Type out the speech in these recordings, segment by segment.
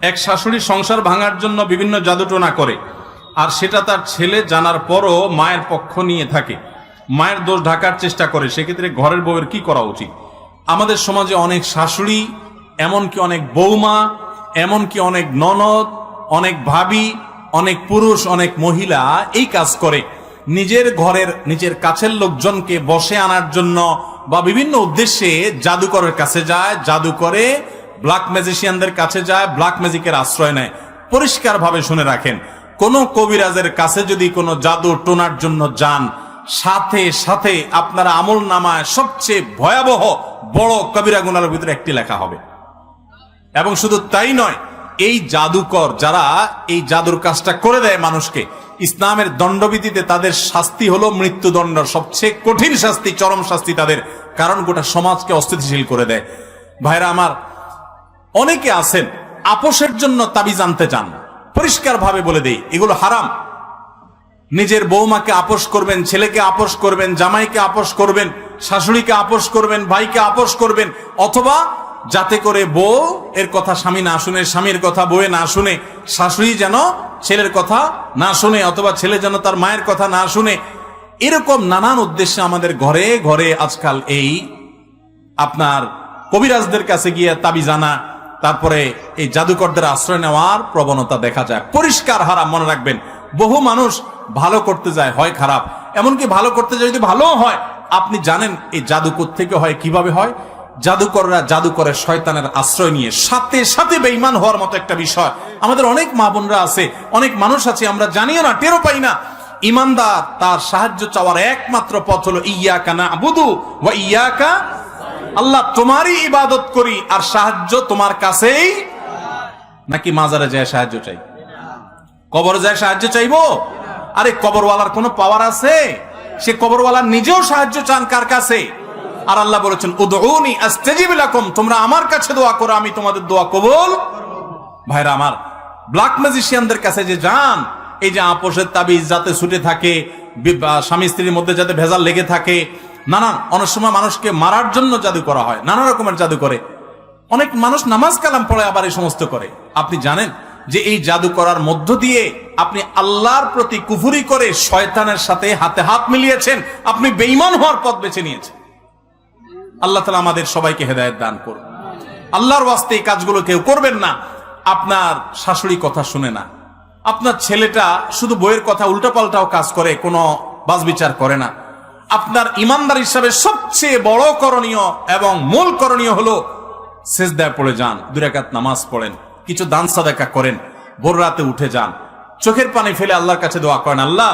এক শাশুড়ি সংসার ভাঙার জন্য বিভিন্ন জাদুটোনা করে, আর সেটা তার ছেলে জানার পরও মায়ের পক্ষ নিয়ে থাকে, মায়ের দোষ ঢাকার চেষ্টা করে, সেক্ষেত্রে ঘরের বউয়ের কি করা উচিত? আমাদের সমাজে অনেক শাশুড়ি, এমনকি অনেক বৌমা, এমনকি অনেক ননদ, অনেক ভাবি, অনেক পুরুষ, অনেক মহিলা এই কাজ করে। নিজের ঘরের নিজের কাছের লোকজনকে বশে আনার জন্য বা বিভিন্ন উদ্দেশ্যে জাদুকরের কাছে যায়, জাদু করে, ব্ল্যাক ম্যাজিশিয়ানদের কাছে যায়, ব্ল্যাক ম্যাজিকের আশ্রয় নেয়। পরিষ্কারভাবে শুনে রাখেন, কোন কবিরাজের কাছে যদি কোনো জাদু টোনার জন্য যান, সাথে সাথে আপনার আমল নামায় সবচেয়ে ভয়াবহ বড় কবিরা গুনাহের ভিতরে একটি লেখা হবে। এবং শুধু তাই নয়, এই জাদুকর যারা এই জাদুর কাজটা করে দেয় মানুষকে, ইসলামের দণ্ডবিধিতে তাদের শাস্তি হলো মৃত্যুদণ্ড, সবচেয়ে কঠিন শাস্তি, চরম শাস্তি তাদের, কারণ গোটা সমাজকে অস্থিতিশীল করে দেয়। ভাইরা আমার, অনেকে আছেন আপোষের জন্য তাবিজ আনতে চান। পরিষ্কার ভাবে বলে দেই, এগুলো হারাম। নিজের বৌমাকে আপোষ করবেন, ছেলেকে আপোষ করবেন, জামাইকে আপোষ করবেন, শাশুড়িকে আপোষ করবেন, ভাইকে আপোষ করবেন, অথবা যাতে করে বউ এর কথা স্বামী না শুনে, স্বামীর কথা বউয়ে না শুনে, শাশুড়ি যেন ছেলের কথা না শুনে, অথবা ছেলে যেন তার মায়ের কথা না শুনে, এরকম নানান উদ্দেশ্যে আমাদের ঘরে ঘরে আজকাল এই আপনার কবিরাজদের কাছে গিয়ে তাবিজ আনা, তারপরে এই জাদুকরদের আশ্রয় নেওয়ার প্রবণতা দেখা যায়। পরিষ্কার হারাম, মনে রাখবেন। বহু মানুষ ভালো করতে যায়, হয় খারাপ, এমনকি ভালো করতে যায় যদি ভালো হয়। আপনি জানেন এই জাদু থেকে হয়, কিভাবে হয়? জাদুকররা জাদু করে শয়তানের আশ্রয় নিয়ে, সাথে সাথে বেঈমান হওয়ার মতো একটা বিষয়। আমাদের অনেক মা বোনরা আছে, অনেক মানুষ আছে, আমরা জানিও না, টেরও পাই না। ইমানদার তার সাহায্য চাওয়ার একমাত্র পথ হলো ইয়াকা না'বুদু ওয়া ইয়াকা, আল্লাহ তোমারই ইবাদত করি আর সাহায্য তোমার কাছেই। নাকি মাজারে যায় সাহায্য চাই, কবরে যায় সাহায্য চাইবো? আরে কবরওয়ালার কোনো পাওয়ার আছে? সে কবরওয়ালার নিজেও সাহায্য চান কার কাছে? আর আল্লাহ বলেছেন উদউনি আস্তাজিব লাকুম, তোমরা আমার কাছে দোয়া করো, আমি তোমাদের দোয়া কবুল। ভাইরা আমার, ব্ল্যাক ম্যাজিশিয়ানদের কাছে যে যান, এই যে আপোষের তাবিজ যাতে ছুটে থাকে, স্বামী স্ত্রীর মধ্যে যাতে ভেজাল লেগে থাকে, নানান, অনেক সময় মানুষকে মারার জন্য জাদু করা হয়, নানা রকমের জাদু করে। অনেক মানুষ নামাজ কালাম পড়ে আবার এই সমস্ত করে। আপনি জানেন যে এই জাদু করার মধ্য দিয়ে আপনি আল্লাহর প্রতি কুফরি করে শয়তানের সাথে হাতে হাত মিলিয়েছেন, আপনি বেঈমান হওয়ার পথ বেছে নিয়েছেন। আল্লাহ তাআলা আমাদের সবাইকে হেদায়েত দান করুন। আল্লাহর ওয়াস্তে এই কাজগুলো কেউ করবেন না। আপনার শাশুড়ি কথা শুনে না, আপনার ছেলেটা শুধু বইয়ের কথা উল্টাপাল্টাও কাজ করে, কোনো বাছবিচার করে না। আপনার ইমানদার হিসাবে সবচেয়ে বড় করণীয় এবং মূল করণীয় হলো সিজদায় পড়ে যান, 2 রাকাত নামাজ পড়েন, কিছু দান সাদাকা করেন, ভোর রাতে উঠে যান, চোখের পানি ফেলে আল্লাহর কাছে দোয়া করেন, আল্লাহ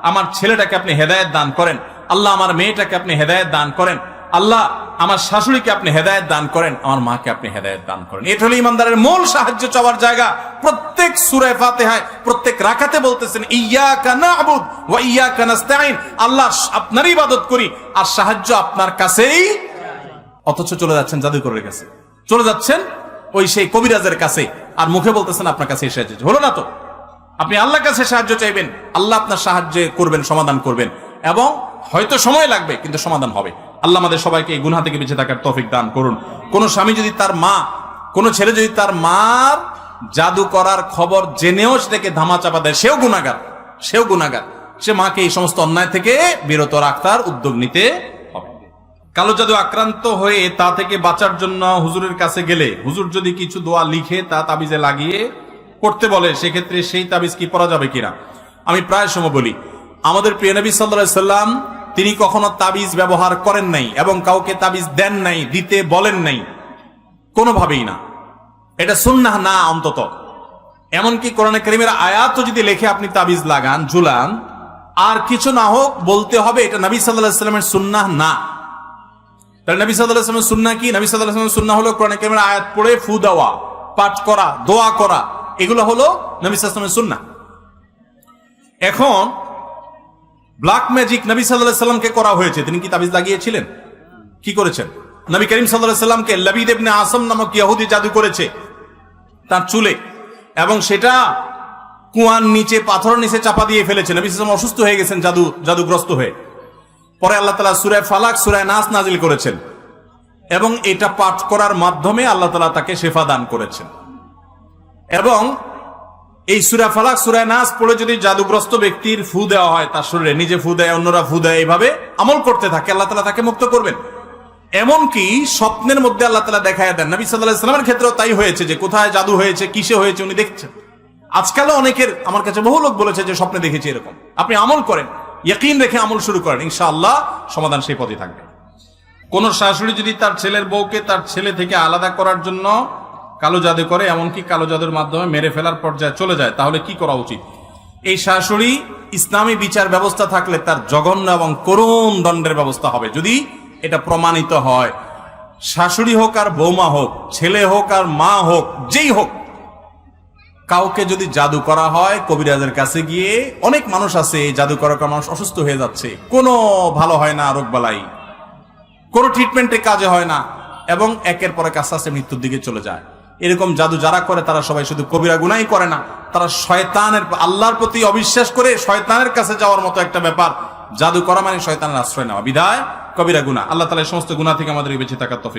আমার ছেলেটাকে আপনি হেদায়েত দান করেন, আল্লাহ আমার মেয়েটাকে আপনি হেদায়েত দান করেন, আল্লাহ আমার শাশুড়িকে আপনি হেদায়েত দান করেন, আমার মাকে আপনি হেদায়েত দান করেন। এটা হলো ইমানদারের মূল সাহায্য চাওয়ার জায়গা। প্রত্যেক সূরা ফাতিহায় প্রত্যেক রাকাতে বলতেছেন ইয়্যাকা না'বুদু ওয়া ইয়্যাকা নাস্তাঈন, আল্লাহ আপনারই ইবাদত করি আর সাহায্য আপনার কাছেই। অথচ চলে যাচ্ছেন জাদুকরের কাছে, চলে যাচ্ছেন ওই সেই কবিরাজের কাছে, আর মুখে বলতেছেন আপনার কাছে সাহায্য হলো না। তো আপনি আল্লাহর কাছে সাহায্য চাইবেন, আল্লাহ আপনার সাহায্য করবেন, সমাধান করবেন, এবং হয়তো সময় লাগবে কিন্তু সমাধান হবে। আল্লাহ আমাদের সবাইকে এই গুনাহ থেকে বেঁচে থাকার তৌফিক দান করুন। কোন স্বামী যদি তার মা, কোন ছেলে যদি তার মার জাদু করার খবর জেনেও সেটাকে ধামাচাপা দেয়, সেও গুনাহগার, সেও গুনাহগার। সে মাকে এই সমস্ত অন্যায় থেকে বিরত রাখার উদ্যোগ নিতে হবে। কালো জাদু আক্রান্ত হয়ে তা থেকে বাঁচার জন্য হুজুরের কাছে গেলে হুজুর যদি কিছু দোয়া লিখে তা তাবিজে লাগিয়ে করতে বলে, সেক্ষেত্রে সেই তাবিজ কি পড়া যাবে কিনা? আমি প্রায় সময় বলি, আমাদের প্রিয় নবী সাল্লাল্লাহু আলাইহি সাল্লাম তিনি কখনো তাবিজ ব্যবহার করেন নাই এবং কাউকে তাবিজ দেন নাই, দিতে বলেন নাই, কোনোভাবেই না। এটা সুন্নাহ না অন্তত। এমনকি কোরআনে কারীমের আয়াতও যদি লেখে আপনি তাবিজ লাগান, ঝুলান, আর কিছু না হোক বলতে হবে এটা নবী সাল্লাল্লাহু আলাইহি সাল্লামের সুন্নাহ না। তাহলে নবী সাল্লাল্লাহু আলাইহি সাল্লামের সুন্নাহ কি? নবী সাল্লাল্লাহু আলাইহি সাল্লামের সুন্নাহ হলো কোরআনে কারীমের আয়াত পড়ে ফু দেওয়া, পাঠ করা, দোয়া করা, এগুলো হলো নবী সাল্লাল্লাহু আলাইহি সাল্লামের সুন্নাহ। এখন ব্ল্যাক ম্যাজিক নবী সাল্লাল্লাহু আলাইহি সাল্লামকে করা হয়েছে, তিনি কি তাবিজ লাগিয়েছিলেন? কি করেছেন? নবী করিম সাল্লাল্লাহু আলাইহি সাল্লামকে লাবিদ ইবনে আসম নামক ইহুদি জাদু করেছে তার চুলে, এবং সেটা কুয়ার নিচে, পাথরের নিচে চাপা দিয়ে ফেলেছে। নবী সাল্লাল্লাহু আলাইহি সাল্লাম অসুস্থ হয়ে গেছেন জাদুগ্রস্ত হয়ে। পরে আল্লাহ তাআলা সূরা ফালাক, সূরা নাস নাজিল করেছেন, এবং এটা পাঠ করার মাধ্যমে আল্লাহ তাআলা তাকে শিফা দান করেছেন। এবং এই সূরা ফালাক সূরা নাস পড়ে যদি জাদুগ্রস্ত ব্যক্তির ফু দেওয়া হয়, তার শরীরে নিজে ফু দেয়, অন্যরা ফু দেয়, এইভাবে আমল করতে থাকে, আল্লাহ তাআলা তাকে মুক্ত করবেন। এমনকি স্বপ্নের মধ্যে আল্লাহ তাআলা দেখায় দেন। নবী সাল্লাল্লাহু আলাইহি ওয়াসাল্লামের ক্ষেত্রেও তাই হয়েছে, যে কোথায় জাদু হয়েছে, কিসে হয়েছে উনি দেখছেন। আজকালও অনেকের, আমার কাছে বহু লোক বলেছে যে স্বপ্নে দেখেছি এরকম। আপনি আমল করেন, ইয়াকিন রেখে আমল শুরু করেন, ইনশাআল্লাহ সমাধান সেই পথে থাকবে। কোন শাশুড়ি যদি তার ছেলের বউকে তার ছেলে থেকে আলাদা করার জন্য কালো জাদু করে, এমনকি কালো জাদুর মাধ্যমে মেরে ফেলার পর্যায়ে চলে যায়, তাহলে কি করা উচিত? এই শাশুড়ি, ইসলামী বিচার ব্যবস্থা থাকলে তার জঘন্য এবং করুণ দণ্ডের ব্যবস্থা হবে যদি এটা প্রমাণিত হয়। শাশুড়ি হোক আর বৌমা হোক, ছেলে হোক আর মা হোক, যেই হোক, কাউকে যদি জাদু করা হয় কবিরাজের কাছে গিয়ে, অনেক মানুষ আছে এই জাদু করার কারণে মানুষ অসুস্থ হয়ে যাচ্ছে, কোনো ভালো হয় না, রোগ বালাই কোনো ট্রিটমেন্টে কাজে হয় না, এবং একের পর এক আস্তে আস্তে মৃত্যুর দিকে চলে যায়। এরকম জাদু যারা করে তারা সবাই শুধু কবিরা গুনাই করে না, তারা শয়তানের, আল্লাহর প্রতি অবিশ্বাস করে শয়তানের কাছে যাওয়ার মতো একটা ব্যাপার। জাদু করা মানে শয়তানের আশ্রয় নেওয়া, বিধায় কবিরা গুনাহ। আল্লাহ তাআলা এই সমস্ত গুনাহ থেকে আমাদের বেঁচে থাকার তৌফিক